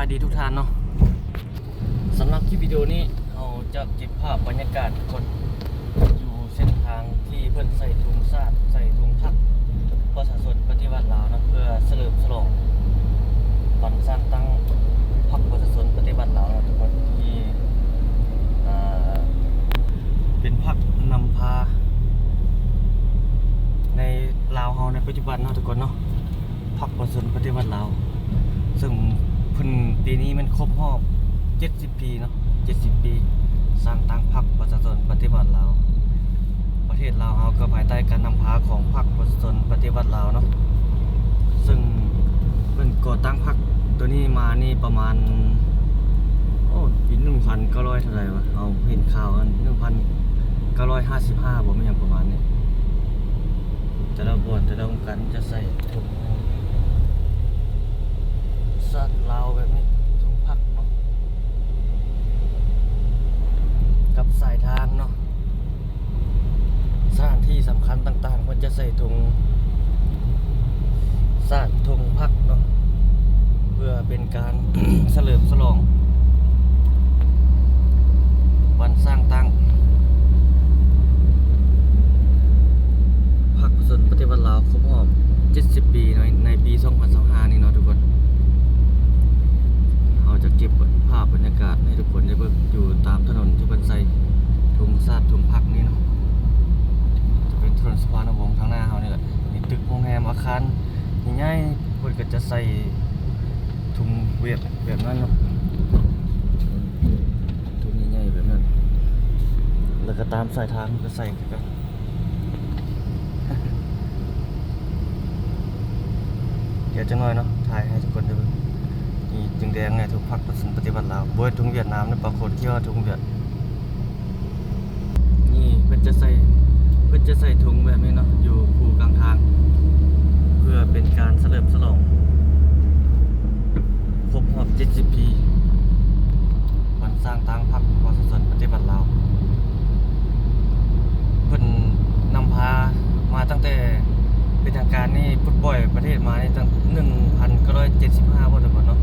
ายดีทุกท่านเนาะสำหรับคลิปวิดีโอนี้เราจะเก็บภาพบรรยากาศคนอยู่เส้นทางที่เพื่อนใส่ถุงซาดใส่ถุงผักประชาชนปฏิวัติลาวนะเพื่อเฉลิมฉลองวันสร้างตั้งพรรคประชาชนปฏิวัติลาวนะทุกคนที่เป็นพรรคนำพาในลาวเฮาในปัจจุบันเนาะทุกคนเนาะพรรคประชาชนปฏิวัติลาวซึ่งเพิ่นปีนี้มันครบรอบ70 ปีเนาะ70 ปีสร้างตั้งพรรคประชาชนปฏิวัติลาวประเทศลาวเฮาก็ภายใต้การนำพาของพรรคประชาชนปฏิวัติลาวเนาะซึ่งเพิ่นก่อตั้งพรรคตัวนี้มานี่ประมาณปี 1,900 เท่าไหร่วะเอาเห็นข่าวอัน 1,955 บ่แม่นประมาณนี้แต่ละบทแต่ละองค์การจะใส่ถุงสัตว์ลาวแบบนี้ถุงผักเนาะกับสายทางเนาะสถานที่สำคัญต่างๆมันจะใส่ถุงสัตว์ถุงผักเนาะเพื่อเป็นการ เฉลิมฉลองวันสร้างตั้งพรรคประชาชนปฏิวัติลาวครบรอบ70 ปีในปี 2025 นี่เนาะทุกคนเราจะเก็บภาพบรรยากาศให้ทุกคนได้เบิ่งอยู่ตามถนนที่เพิ่นใส่ถุงซาดถุงผักนี่เนาะจะเป็นถนนสุวรรณวงศ์ทางหน้าเฮานี่แหละมีตึกโรงแรมอาคารใหญ่ๆเพิ่นก็จะใส่ถุงเวียดแบบนั้นเนาะถุงใหญ่ๆแบบนั้นแล้วก็ตามสายทางก็ใส่กันเดี๋ยวจะน้อยเนาะถ่ายให้ทุกคนดูนี่จึงแดงไงทุกพรรคประชาชนปฏิวัติลาวบ่ถุงเวียดนามนะปรากฏที่ว่าถุงเวียดนี่เพิ่นจะใส่ถุงแบบนี้เนาะอยู่คู่กลางทางเพื่อเป็นการเฉลิมฉลองครบรอบ70 ปีวันสร้างตั้งพรรคประชาชนปฏิวัติลาวเพิ่นนำพามาตั้งแต่เป็นทางการนี่พุทธบ่อยประเทศมานี่ตั้ง 1,975 บ่ทุกคนเนาะ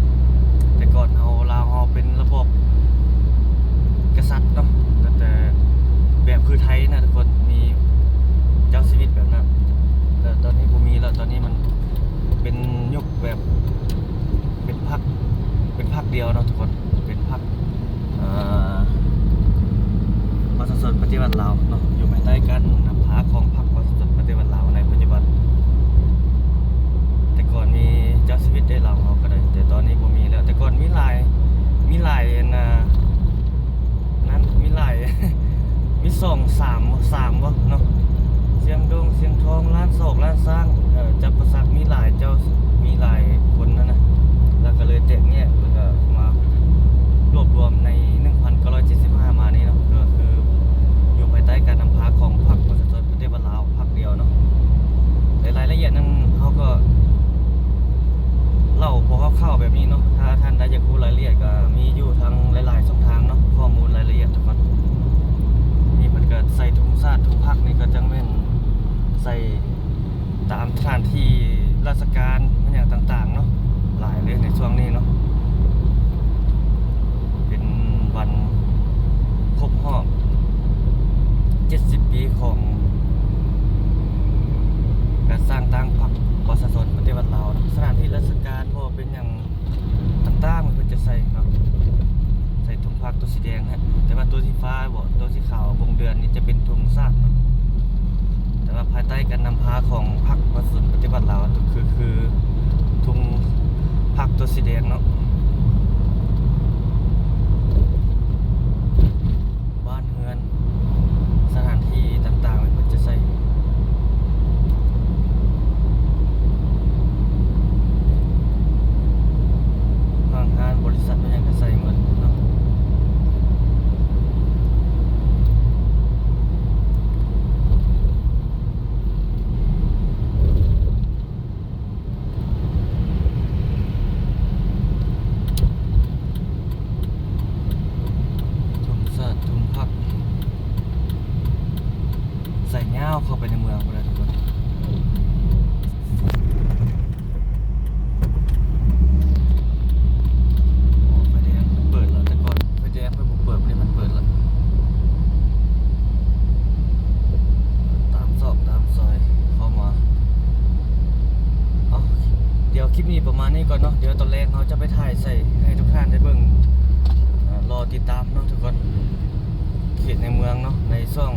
แต่ก่อนลาวเฮาเป็นระบบกษัตริย์เนาะแต่แบบคือไทยนะทุกคนมีเจ้าชีวิตแบบนั้นแต่ตอนนี้บ่มีแล้วตอนนี้มันเป็นยุคแบบเป็นพรรคเดียวเนาะทุกคนเป็นพรรคประชาชนปฏิวัติลาวเนาะอยู่ภายใต้การนำพาของพรรคประชาชนปฏิวัติลาวในปัจจุบันแต่ก่อนมีเจ้าชีวิตได้ลาวเฮาก็ได้แต่ตอนนี้บ่มีแล้วแต่ก่อนมีหลายนั้นมีหลาย มี3บ่เนาะเสียงดงเสียงทองล้านโศกล้านสร้างจับประสักมีหลายเจ้ามีหลายคนนั่นนะแล้วก็เลยแตกแยกแล้วก็มารวบรวมใน 1,975 มานี่เนาะก็คืออยู่ภายใต้การนำพาของพรรคประชาชนปฏิวัติลาวพรรคเดียวเนาะในรายละเอียดนั้นเขาก็เล่าพอเข้าแบบนี้เนาะถ้าท่านใดอยากรู้รายละเอียดก็มีอยู่ทางหลายๆช่องทางเนาะข้อมูลรายละเอียดทุกคนนี่เพิ่นก็ใส่ถุงซาดถุงผักนี่ก็จังแม่นใส่ตามสถานที่ราชการอย่างต่างๆเนาะหลายเลยในช่วงนี้เนาะเป็นวันครบรอบ70 ปีของการสร้างตั้งพรรคประชาชนปฏิวัติลาวสถานที่ราชการพอเป็นอย่างต่างๆมันเพิ่นจะใส่เนาะใส่ถุงผักตัวสีแดงฮะแต่ว่าตัวสีฟ้าบ่ตัวสีขาววงเดือนนี่จะเป็นถุงซาดแต่ว่าภายใต้การนำพาของพรรคประชาชนปฏิวัติลาวคือถุงผักตัวสีแดงเนาะบ้านเรือนสถานที่ต่างๆมันจะใส่งานบริษัทมันยังก็ใส่หมดเนาะถุงซาดถุงผักใส่เงาเข้าไปในเมืองหมดเลยทุกคน คลิปนี้ประมาณนี้ก่อนเนาะเดี๋ยวตอนแรกเราจะไปถ่ายใส่ให้ทุกท่านได้เบิ่งรอติดตามเนาะทุกคนเขตในเมืองเนาะในช่วง